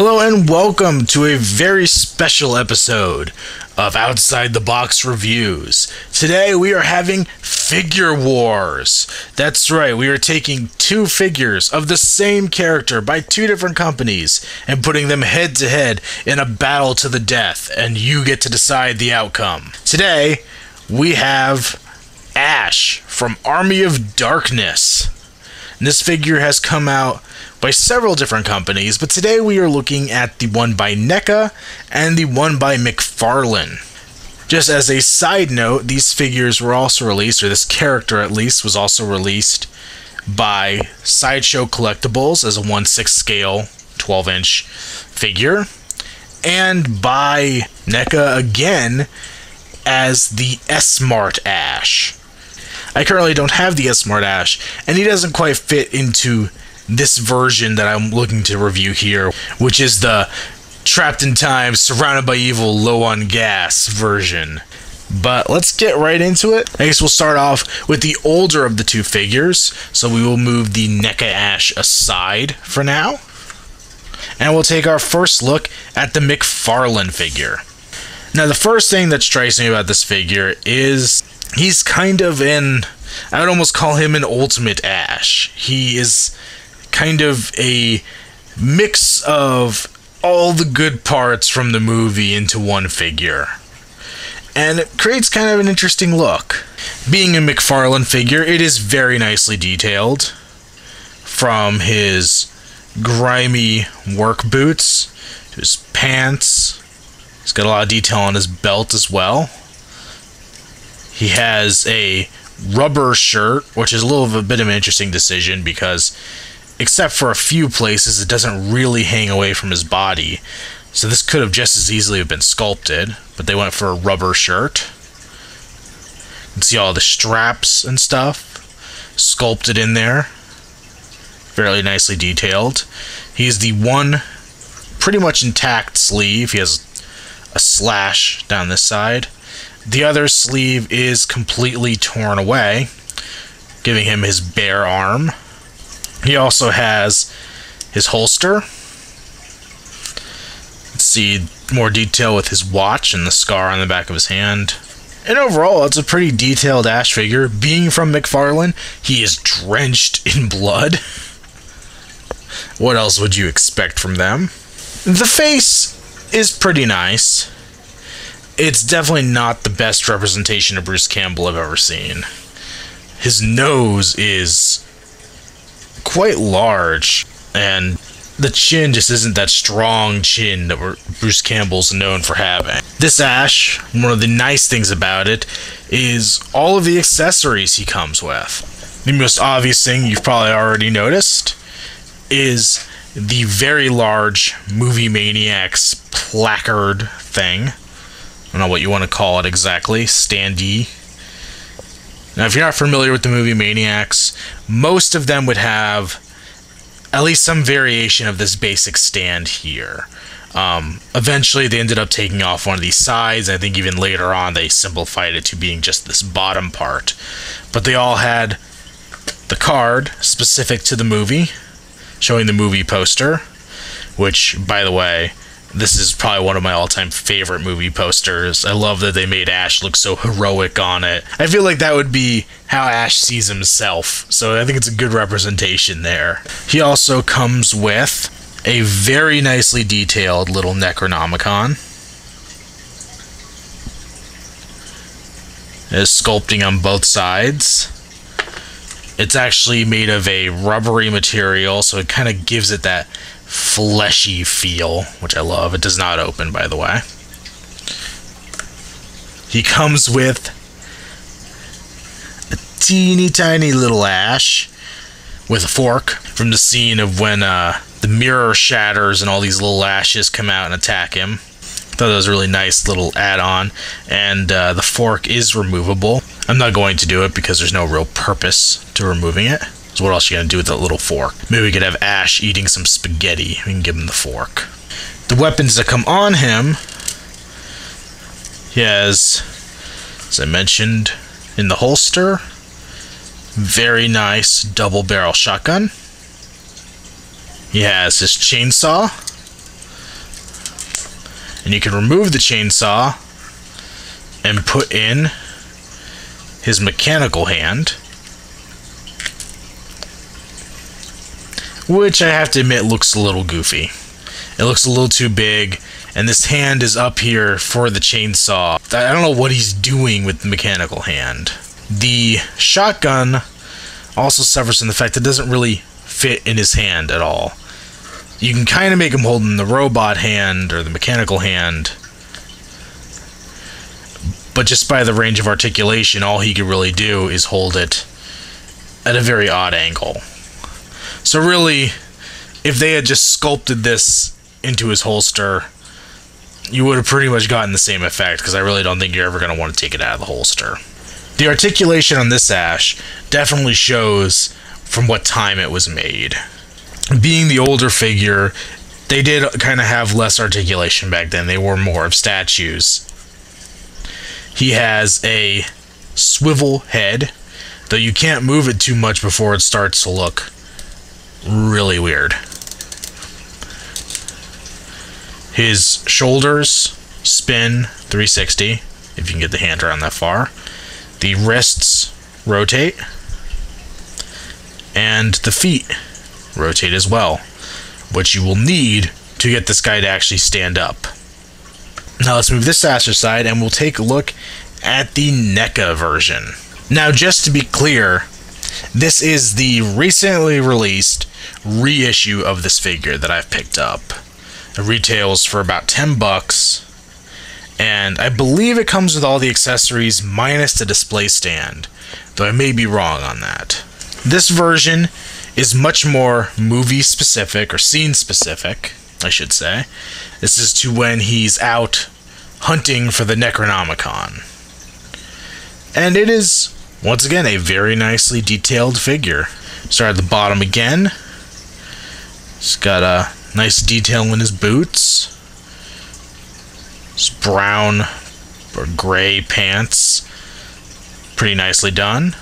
Hello and welcome to a very special episode of Outside the Box Reviews. Today we are having Figure Wars. That's right, we are taking two figures of the same character by two different companies and putting them head to head in a battle to the death, and you get to decide the outcome. Today we have Ash from Army of Darkness. And this figure has come out by several different companies, but today we are looking at the one by NECA and the one by McFarlane. Just as a side note, these figures were also released, or this character at least, was also released by Sideshow Collectibles as a 1/6 scale 12-inch figure, and by NECA again as the S-Mart Ash. I currently don't have the S-Mart Ash, and he doesn't quite fit into this version that I'm looking to review here, which is the trapped in time, surrounded by evil, low on gas version. But let's get right into it. I guess we'll start off with the older of the two figures, so we will move the NECA Ash aside for now. And we'll take our first look at the McFarlane figure. Now, the first thing that strikes me about this figure is he's kind of I would almost call him an ultimate Ash. He is kind of a mix of all the good parts from the movie into one figure. And it creates kind of an interesting look. Being a McFarlane figure, it is very nicely detailed. From his grimy work boots to his pants. He's got a lot of detail on his belt as well. He has a rubber shirt, which is a bit of an interesting decision because except for a few places, it doesn't really hang away from his body. So this could have just as easily have been sculpted, but they went for a rubber shirt. You can see all the straps and stuff sculpted in there. Fairly nicely detailed. He has the one pretty much intact sleeve. He has a slash down this side. The other sleeve is completely torn away, giving him his bare arm. He also has his holster. Let's see more detail with his watch and the scar on the back of his hand. And overall, it's a pretty detailed Ash figure. Being from McFarlane, he is drenched in blood. What else would you expect from them? The face is pretty nice. It's definitely not the best representation of Bruce Campbell I've ever seen. His nose is quite large, and the chin just isn't that strong chin that Bruce Campbell's known for having. This Ash, one of the nice things about it is all of the accessories he comes with. The most obvious thing you've probably already noticed is the very large movie Maniacs placard thing. I don't know what you want to call it exactly, standee. Now, if you're not familiar with the movie Maniacs, most of them would have at least some variation of this basic stand here. Eventually, they ended up taking off one of these sides. I think even later on, they simplified it to being just this bottom part. But they all had the card specific to the movie, showing the movie poster, which, by the way, this is probably one of my all-time favorite movie posters. I love that they made Ash look so heroic on it. I feel like that would be how Ash sees himself, so I think it's a good representation there. He also comes with a very nicely detailed little Necronomicon. There's sculpting on both sides. It's actually made of a rubbery material, so it kind of gives it that fleshy feel, which I love. It does not open, by the way. He comes with a teeny tiny little Ash with a fork from the scene of when the mirror shatters and all these little ashes come out and attack him. I thought that was a really nice little add-on, and the fork is removable. I'm not going to do it because there's no real purpose to removing it. So what else are you going to do with that little fork? Maybe we could have Ash eating some spaghetti. We can give him the fork. The weapons that come on him, he has, as I mentioned, in the holster, very nice double barrel shotgun. He has his chainsaw, And you can remove the chainsaw and put in his mechanical hand, which I have to admit looks a little goofy. It looks a little too big, and this hand is up here for the chainsaw. I don't know what he's doing with the mechanical hand. The shotgun also suffers from the fact that it doesn't really fit in his hand at all. You can kind of make him holding the robot hand or the mechanical hand, but just by the range of articulation, all he could really do is hold it at a very odd angle. So really, if they had just sculpted this into his holster, you would have pretty much gotten the same effect, because I really don't think you're ever going to want to take it out of the holster. The articulation on this ash definitely shows from what time it was made. Being the older figure, they did kind of have less articulation back then. They were more of statues. He has a swivel head, though you can't move it too much before it starts to look really weird. His shoulders spin 360, if you can get the hand around that far. The wrists rotate, and the feet rotate as well, which you will need to get this guy to actually stand up. Now let's move this ash aside, and we'll take a look at the NECA version. Now, just to be clear, this is the recently released reissue of this figure that I've picked up. It retails for about $10, and I believe it comes with all the accessories minus the display stand, though I may be wrong on that. This version is much more movie specific, or scene specific, I should say. This is to when he's out hunting for the Necronomicon. And it is, once again, a very nicely detailed figure. Start at the bottom again. He's got a nice detail in his boots. His brown or gray pants. Pretty nicely done.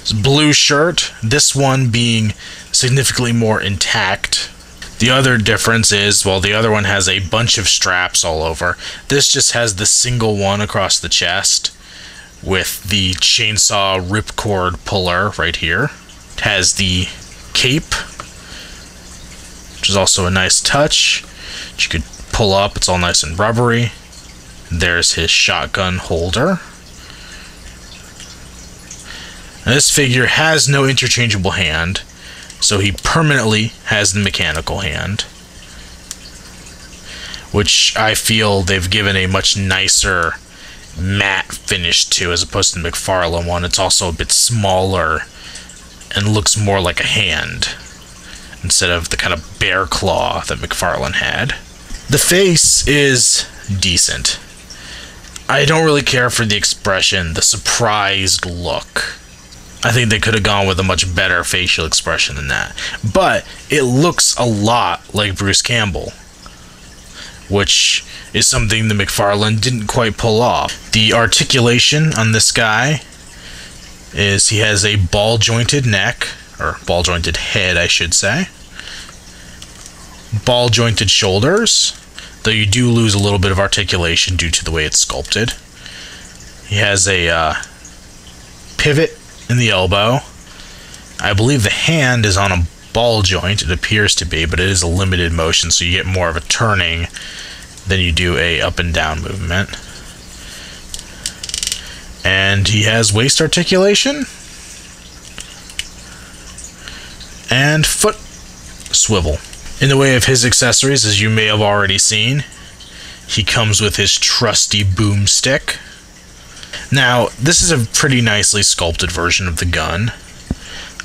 His blue shirt, this one being significantly more intact. The other difference is, well, the other one has a bunch of straps all over. This just has the single one across the chest with the chainsaw ripcord puller right here. It has the cape, which is also a nice touch. You could pull up, it's all nice and rubbery. There's his shotgun holder. Now, this figure has no interchangeable hand, so he permanently has the mechanical hand, which I feel they've given a much nicer matte finish to, as opposed to the McFarlane one. It's also a bit smaller and looks more like a hand instead of the kind of bear claw that McFarlane had. The face is decent. I don't really care for the expression, the surprised look. I think they could have gone with a much better facial expression than that. But it looks a lot like Bruce Campbell, which is something the McFarlane didn't quite pull off. The articulation on this guy is he has a ball-jointed neck, or ball-jointed head, I should say. Ball-jointed shoulders, though you do lose a little bit of articulation due to the way it's sculpted. He has a pivot in the elbow. I believe the hand is on a ball joint, it appears to be, but it is a limited motion, so you get more of a turning than you do a up and down movement. And he has waist articulation and foot swivel. In the way of his accessories, as you may have already seen, he comes with his trusty boomstick. Now, this is a pretty nicely sculpted version of the gun.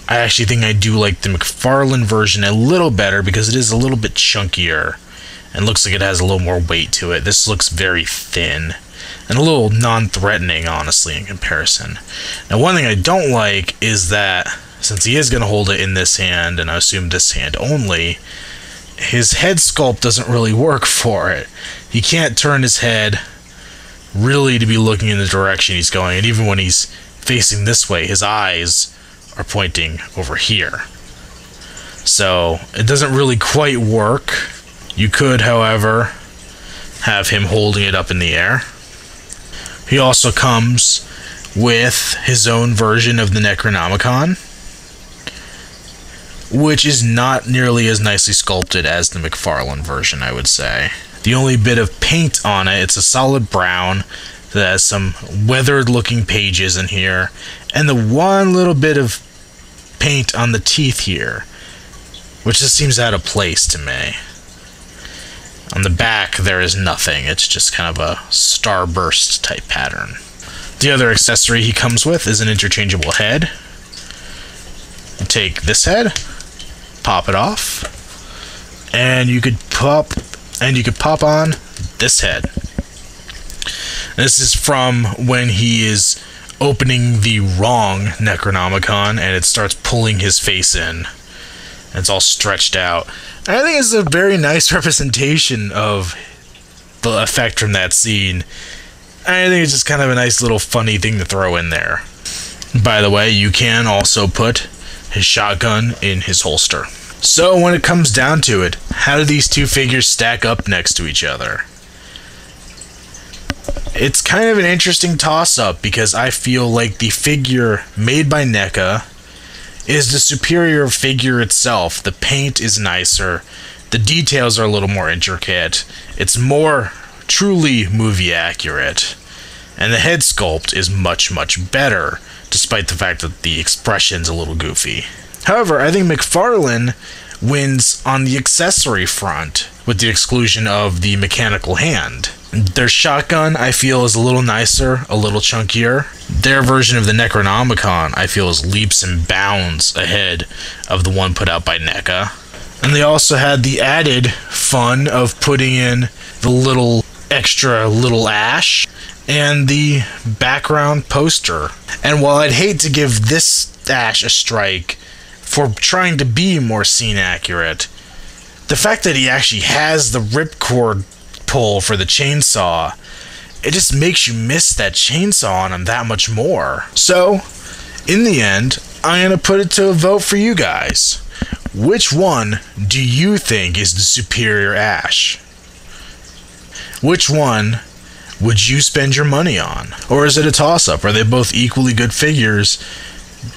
I actually think I do like the McFarlane version a little better because it is a little bit chunkier and looks like it has a little more weight to it. This looks very thin and a little non-threatening, honestly, in comparison. Now, one thing I don't like is that since he is going to hold it in this hand, and I assume this hand only, his head sculpt doesn't really work for it. He can't turn his head really to be looking in the direction he's going, and even when he's facing this way, his eyes are pointing over here. So it doesn't really quite work. You could, however, have him holding it up in the air. He also comes with his own version of the Necronomicon, which is not nearly as nicely sculpted as the McFarlane version, I would say. The only bit of paint on it, it's a solid brown that has some weathered looking pages in here, and the one little bit of paint on the teeth here, which just seems out of place to me. On the back, there is nothing. It's just kind of a starburst type pattern. The other accessory he comes with is an interchangeable head. You take this head, pop it off, and you could pop on this head. This is from when he is opening the wrong Necronomicon and it starts pulling his face in. And it's all stretched out. And I think it's a very nice representation of the effect from that scene. I think it's just kind of a nice little funny thing to throw in there. By the way, you can also put his shotgun in his holster. So when it comes down to it, how do these two figures stack up next to each other? It's kind of an interesting toss-up because I feel like the figure made by NECA is the superior figure itself. The paint is nicer, the details are a little more intricate, it's more truly movie accurate, and the head sculpt is much, much better, despite the fact that the expression's a little goofy. However, I think McFarlane wins on the accessory front, with the exclusion of the mechanical hand. Their shotgun, I feel, is a little nicer, a little chunkier. Their version of the Necronomicon, I feel, is leaps and bounds ahead of the one put out by NECA. And they also had the added fun of putting in the little extra little ash and the background poster. And while I'd hate to give this ash a strike for trying to be more scene accurate, the fact that he actually has the ripcord pull for the chainsaw, it just makes you miss that chainsaw on him that much more. So, in the end, I'm going to put it to a vote for you guys. Which one do you think is the superior Ash? Which one would you spend your money on? Or is it a toss-up? Are they both equally good figures,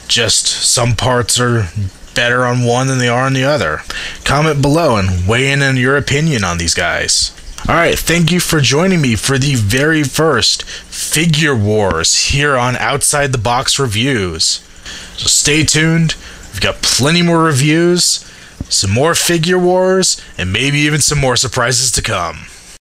just some parts are better on one than they are on the other? Comment below and weigh in on your opinion on these guys. Alright, thank you for joining me for the very first Figure Wars here on Outside the Box Reviews. So stay tuned, we've got plenty more reviews, some more Figure Wars, and maybe even some more surprises to come.